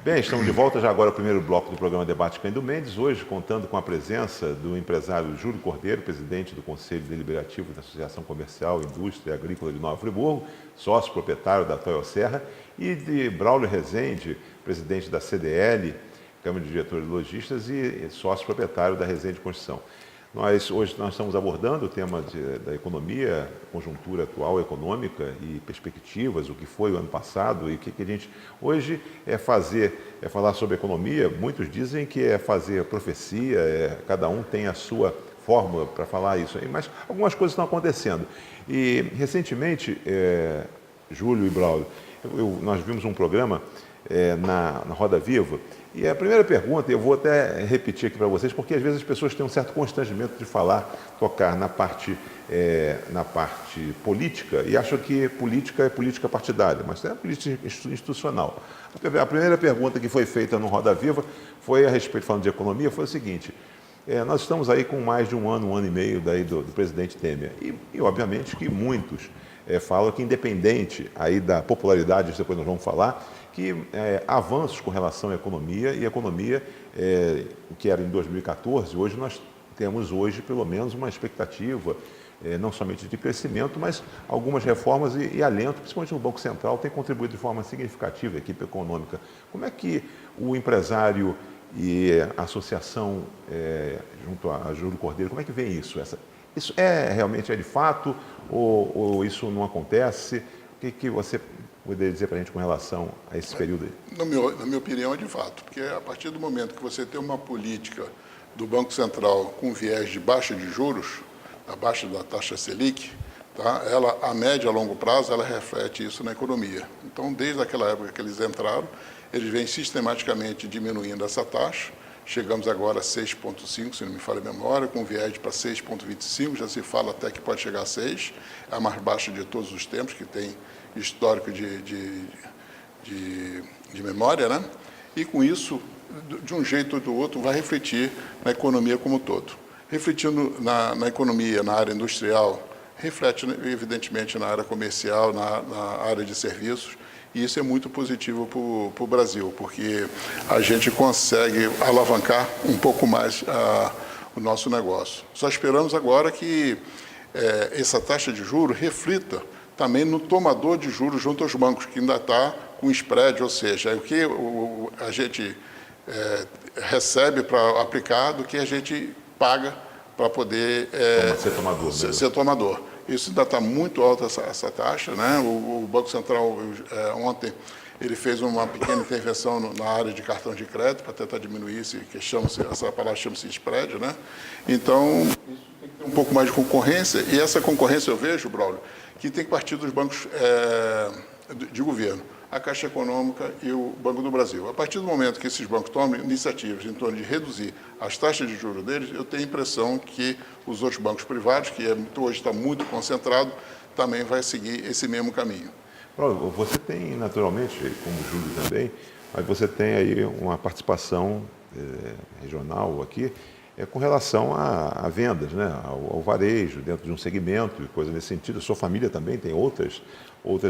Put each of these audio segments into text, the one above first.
Bem, estamos de volta já agora ao primeiro bloco do programa Debate Cândido Mendes, hoje contando com a presença do empresário Júlio Cordeiro, presidente do Conselho Deliberativo da Associação Comercial, Indústria e Agrícola de Nova Friburgo, sócio proprietário da Toyo Serra, e de Braulio Rezende, presidente da CDL, Câmara de Diretores de Lojistas, e sócio proprietário da Rezende Construção. Hoje nós estamos abordando o tema da economia, conjuntura atual econômica e perspectivas, o que foi o ano passado e o que a gente hoje falar sobre economia. Muitos dizem que é fazer profecia, cada um tem a sua fórmula para falar isso aí, mas algumas coisas estão acontecendo. E recentemente, Júlio e Braulio, nós vimos um programa na Roda Viva. E a primeira pergunta, eu vou até repetir aqui para vocês, porque às vezes as pessoas têm um certo constrangimento de tocar na parte política, e acham que política é política partidária, mas é política institucional. A primeira pergunta que foi feita no Roda Viva foi a respeito, falando de economia, foi o seguinte: nós estamos aí com mais de um ano e meio do presidente Temer, e obviamente que muitos falam que, independente aí da popularidade, depois nós vamos falar, que avanços com relação à economia, e a economia que era em 2014, hoje nós temos pelo menos uma expectativa, não somente de crescimento, mas algumas reformas e alento, principalmente no Banco Central, tem contribuído de forma significativa à equipe econômica. Como é que o empresário e a associação, junto a Júlio Cordeiro, como é que vê isso? Isso realmente é de fato ou isso não acontece? O que você poderia dizer para a gente com relação a esse período aí? Na minha opinião, é de fato, porque a partir do momento que você tem uma política do Banco Central com viés de baixa de juros, a baixa da taxa Selic, tá? Ela, a médio e a longo prazo, ela reflete isso na economia. Então, desde aquela época que eles entraram, eles vêm sistematicamente diminuindo essa taxa. Chegamos agora a 6,5, se não me falha a memória, com viés para 6,25, já se fala até que pode chegar a 6, é a mais baixa de todos os tempos, que tem histórico de memória, né? E com isso, de um jeito ou do outro, vai refletir na economia como um todo. Refletindo na economia, na área industrial, reflete evidentemente na área comercial, na área de serviços, e isso é muito positivo para o Brasil, porque a gente consegue alavancar um pouco mais o nosso negócio. Só esperamos agora que essa taxa de juros reflita também no tomador de juros junto aos bancos, que ainda está com spread, ou seja, o que a gente recebe para aplicar do que a gente paga para poder ser tomador. Isso ainda está muito alta essa taxa, né? O Banco Central, ontem, ele fez uma pequena intervenção na área de cartão de crédito para tentar diminuir essa palavra chama-se spread, né? Então, isso tem que ter um pouco mais de concorrência, e essa concorrência eu vejo, Braulio, que tem que partir dos bancos de governo, a Caixa Econômica e o Banco do Brasil. A partir do momento que esses bancos tomam iniciativas em torno de reduzir as taxas de juros deles, eu tenho a impressão que os outros bancos privados, que hoje está muito concentrado, também vai seguir esse mesmo caminho. Você tem, naturalmente, como o Júlio também, mas você tem aí uma participação regional aqui, com relação a vendas, né, ao varejo, dentro de um segmento e coisa nesse sentido. A sua família também tem outras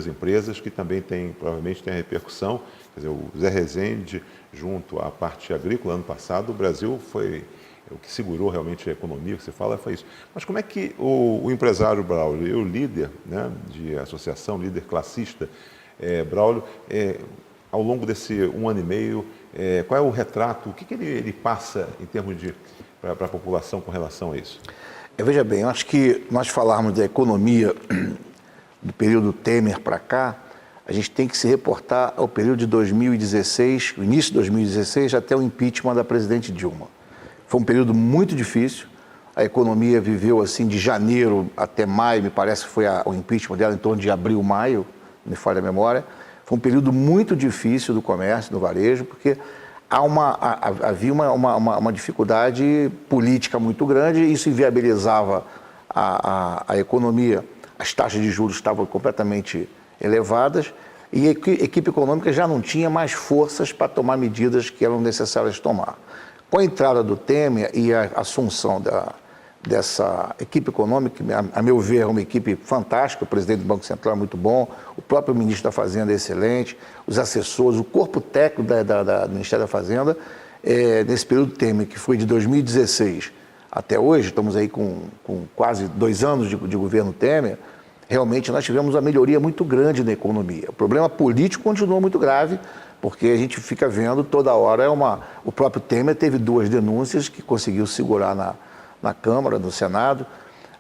empresas que também provavelmente têm a repercussão. Quer dizer, o Zé Rezende, junto à parte agrícola, ano passado, o Brasil foi o que segurou realmente a economia, que você fala, foi isso. Mas como é que o empresário Braulio, o líder, né, de associação, líder classista, Braulio, ao longo desse um ano e meio, qual é o retrato, o que ele passa em termos para a população com relação a isso? Veja bem, eu acho que nós falarmos da economia do período Temer para cá, a gente tem que se reportar ao período de 2016, o início de 2016, até o impeachment da presidente Dilma. Foi um período muito difícil, a economia viveu assim de janeiro até maio, me parece que foi o impeachment dela em torno de abril, maio, me falha a memória. Foi um período muito difícil do comércio, do varejo, porque havia uma dificuldade política muito grande, e isso inviabilizava a economia. As taxas de juros estavam completamente elevadas e a equipe econômica já não tinha mais forças para tomar medidas que eram necessárias tomar. Com a entrada do Temer e a assunção dessa equipe econômica, que, a meu ver, é uma equipe fantástica. O presidente do Banco Central é muito bom, o próprio ministro da Fazenda é excelente, os assessores, o corpo técnico do Ministério da Fazenda, nesse período Temer, que foi de 2016 até hoje, estamos aí com quase 2 anos de governo Temer, realmente nós tivemos uma melhoria muito grande na economia. O problema político continua muito grave, porque a gente fica vendo toda hora, o próprio Temer teve 2 denúncias que conseguiu segurar na Câmara, no Senado,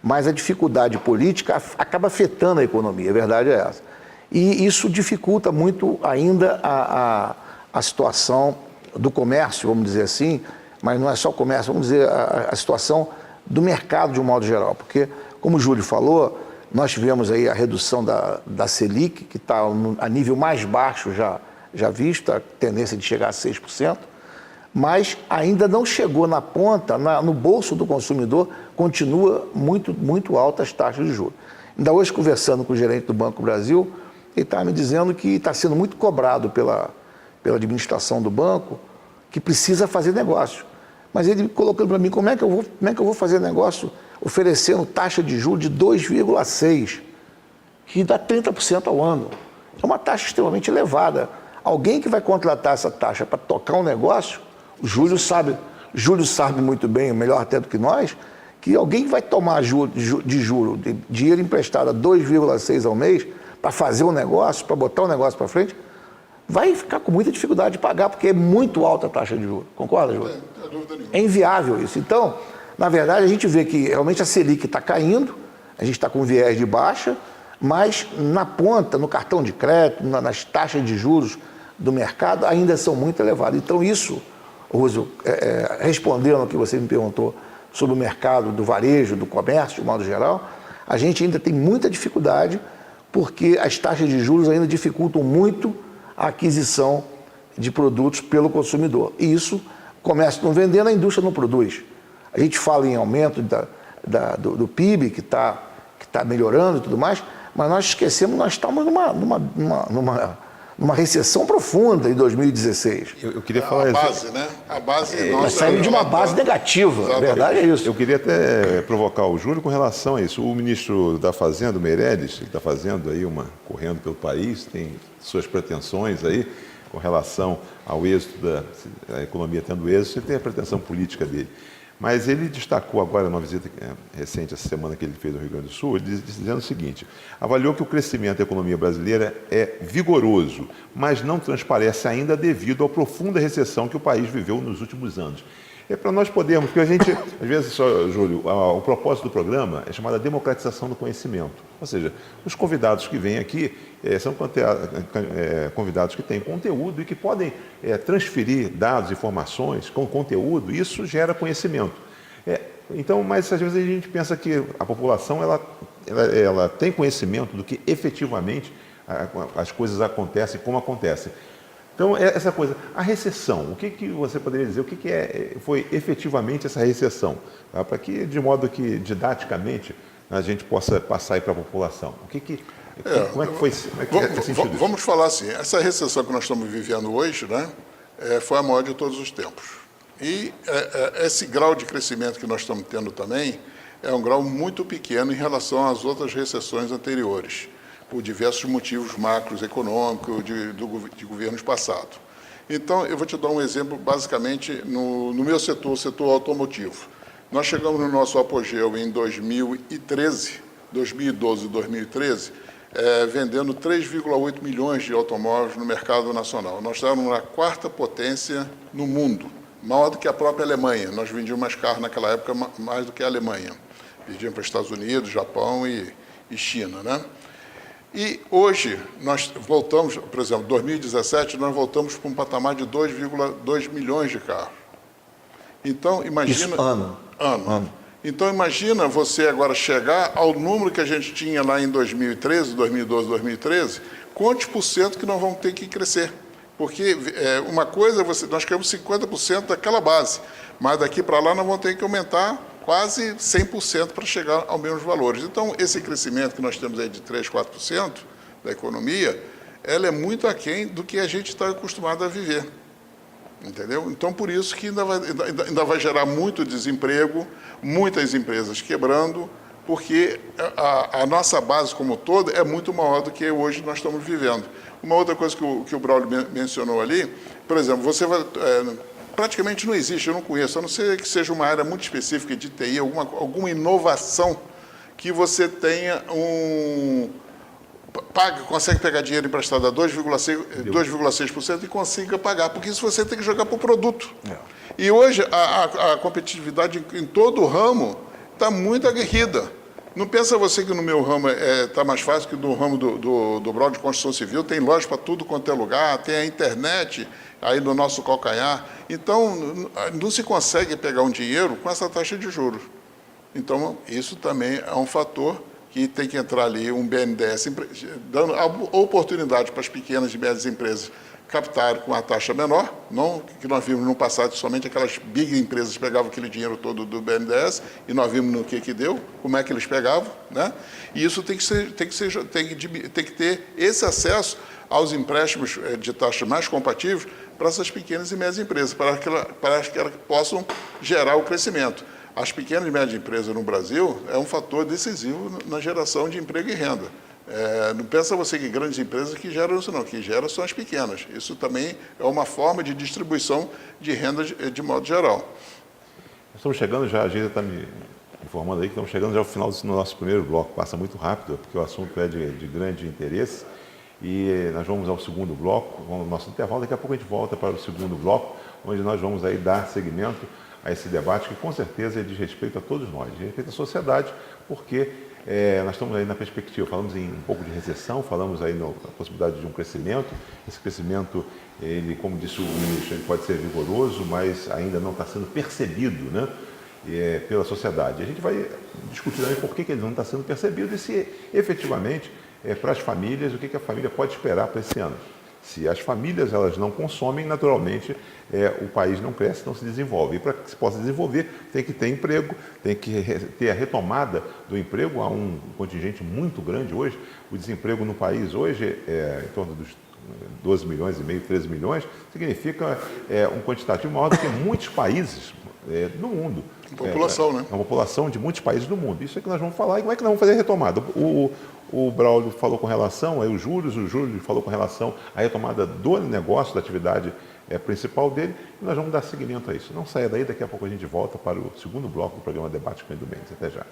mas a dificuldade política acaba afetando a economia, a verdade é essa. E isso dificulta muito ainda a situação do comércio, vamos dizer assim, mas não é só o comércio, vamos dizer a situação do mercado de um modo geral, porque, como o Júlio falou, nós tivemos aí a redução da Selic, que está a nível mais baixo já visto, a tendência de chegar a 6%, mas ainda não chegou na ponta, no bolso do consumidor, continua muito altas as taxas de juros. Ainda hoje, conversando com o gerente do Banco Brasil, ele está me dizendo que está sendo muito cobrado pela administração do banco, que precisa fazer negócio. Mas ele colocou para mim, como é que eu vou fazer negócio oferecendo taxa de juros de 2,6%, que dá 30% ao ano. É uma taxa extremamente elevada. Alguém que vai contratar essa taxa para tocar um negócio, o Júlio sabe muito bem, melhor até do que nós, que alguém que vai tomar dinheiro emprestado a 2,6% ao mês para fazer um negócio, para botar um negócio para frente, vai ficar com muita dificuldade de pagar, porque é muito alta a taxa de juros. Concorda, Júlio? Não tem dúvida nenhuma. É inviável isso. Então, na verdade, a gente vê que realmente a Selic está caindo, a gente está com viés de baixa, mas na ponta, no cartão de crédito, nas taxas de juros do mercado, ainda são muito elevadas. Então isso, Rússio, respondendo ao que você me perguntou sobre o mercado do varejo, do comércio, de modo geral, a gente ainda tem muita dificuldade, porque as taxas de juros ainda dificultam muito a aquisição de produtos pelo consumidor. E isso, o comércio não vendendo, a indústria não produz. A gente fala em aumento do PIB, que está melhorando e tudo mais, mas nós esquecemos, nós estamos numa recessão profunda em 2016. Eu queria falar a base, né? A base nossa. Nós saímos de uma base negativa, Exatamente. A verdade é isso. Eu queria até provocar o Júlio com relação a isso. O ministro da Fazenda, o Meirelles, ele está fazendo aí correndo pelo país, tem suas pretensões aí com relação ao êxito da economia tendo êxito, ele tem a pretensão política dele. Mas ele destacou agora, numa visita recente, essa semana que ele fez ao Rio Grande do Sul, ele dizendo o seguinte: avaliou que o crescimento da economia brasileira é vigoroso, mas não transparece ainda devido à profunda recessão que o país viveu nos últimos anos. É para nós podermos, porque a gente, às vezes, Júlio, o propósito do programa é chamada democratização do conhecimento. Ou seja, os convidados que vêm aqui são convidados que têm conteúdo e que podem transferir dados, informações com conteúdo, e isso gera conhecimento. Então, mas às vezes a gente pensa que a população ela tem conhecimento do que efetivamente as coisas acontecem, como acontecem. Então, essa coisa, a recessão, o que você poderia dizer, o que foi efetivamente essa recessão? Tá? Para que, de modo que, didaticamente, a gente possa passar aí para a população. Como é que foi sentido isso? Vamos falar assim, essa recessão que nós estamos vivendo hoje, né, foi a maior de todos os tempos. E esse grau de crescimento que nós estamos tendo também é um grau muito pequeno em relação às outras recessões anteriores, por diversos motivos macroeconômicos de governos passados. Então, eu vou te dar um exemplo, basicamente, no meu setor, o setor automotivo. Nós chegamos no nosso apogeu em 2012 e 2013, vendendo 3,8 milhões de automóveis no mercado nacional. Nós estávamos na 4ª potência no mundo, maior do que a própria Alemanha. Nós vendíamos mais carro naquela época, mais do que a Alemanha. Vendíamos para Estados Unidos, Japão e China, né? E hoje, nós voltamos, por exemplo, em 2017, nós voltamos para um patamar de 2,2 milhões de carros. Então, imagina... Isso, ano. Então, imagina você agora chegar ao número que a gente tinha lá em 2013, 2012, 2013, quantos por cento que nós vamos ter que crescer? Porque uma coisa, nós queremos 50% daquela base, mas daqui para lá nós vamos ter que aumentar quase 100% para chegar aos mesmos valores. Então, esse crescimento que nós temos aí de 3%, 4% da economia, ela é muito aquém do que a gente está acostumado a viver. Entendeu? Então, por isso que ainda vai gerar muito desemprego, muitas empresas quebrando, porque a nossa base como toda é muito maior do que hoje nós estamos vivendo. Uma outra coisa que o Braulio mencionou ali, por exemplo, você vai... praticamente não existe, eu não conheço, a não ser que seja uma área muito específica de TI, alguma inovação que você tenha consegue pegar dinheiro emprestado a 2,6% e consiga pagar, porque isso você tem que jogar para o produto. E hoje a competitividade em todo o ramo está muito aguerrida. Não pensa você que no meu ramo está mais fácil que no ramo do Braulio de construção civil, tem loja para tudo quanto é lugar, tem a internet aí no nosso calcanhar. Então, não se consegue pegar um dinheiro com essa taxa de juros. Então, isso também é um fator que tem que entrar ali um BNDES, dando a oportunidade para as pequenas e médias empresas captarem com uma taxa menor, não que nós vimos no passado, somente aquelas big empresas pegavam aquele dinheiro todo do BNDES, e nós vimos no que deu, como é que eles pegavam, né? E isso tem que ter esse acesso aos empréstimos de taxas mais compatíveis para essas pequenas e médias empresas, para que elas possam gerar o crescimento. As pequenas e médias empresas no Brasil é um fator decisivo na geração de emprego e renda. Não pensa você que grandes empresas que geram isso não, que geram são as pequenas. Isso também é uma forma de distribuição de renda de modo geral. Estamos chegando já, a Geisa está me informando aí que estamos chegando já ao final do nosso primeiro bloco. Passa muito rápido, porque o assunto é de grande interesse. E nós vamos ao segundo bloco, vamos ao nosso intervalo. Daqui a pouco a gente volta para o segundo bloco, onde nós vamos aí dar seguimento a esse debate que com certeza é de respeito a todos nós, de respeito à sociedade, porque nós estamos aí na perspectiva, falamos em um pouco de recessão, falamos aí na possibilidade de um crescimento. Esse crescimento, ele, como disse o ministro, ele pode ser vigoroso, mas ainda não está sendo percebido, né, pela sociedade. A gente vai discutir também por que ele não está sendo percebido e se efetivamente, para as famílias, o que a família pode esperar para esse ano. Se as famílias elas não consomem, naturalmente o país não cresce, não se desenvolve. E para que se possa desenvolver, tem que ter emprego, tem que ter a retomada do emprego. Há um contingente muito grande hoje. O desemprego no país hoje é em torno dos 12 milhões e meio, 13 milhões, significa um quantitativo maior do que muitos países no mundo. População, né? É uma população de muitos países do mundo. Isso é que nós vamos falar e como é que nós vamos fazer a retomada. O Braulio falou com relação o Júlio falou com relação à retomada do negócio, da atividade principal dele, e nós vamos dar seguimento a isso. Não saia daí, daqui a pouco a gente volta para o segundo bloco do programa Debate com Edu Mendes. Até já.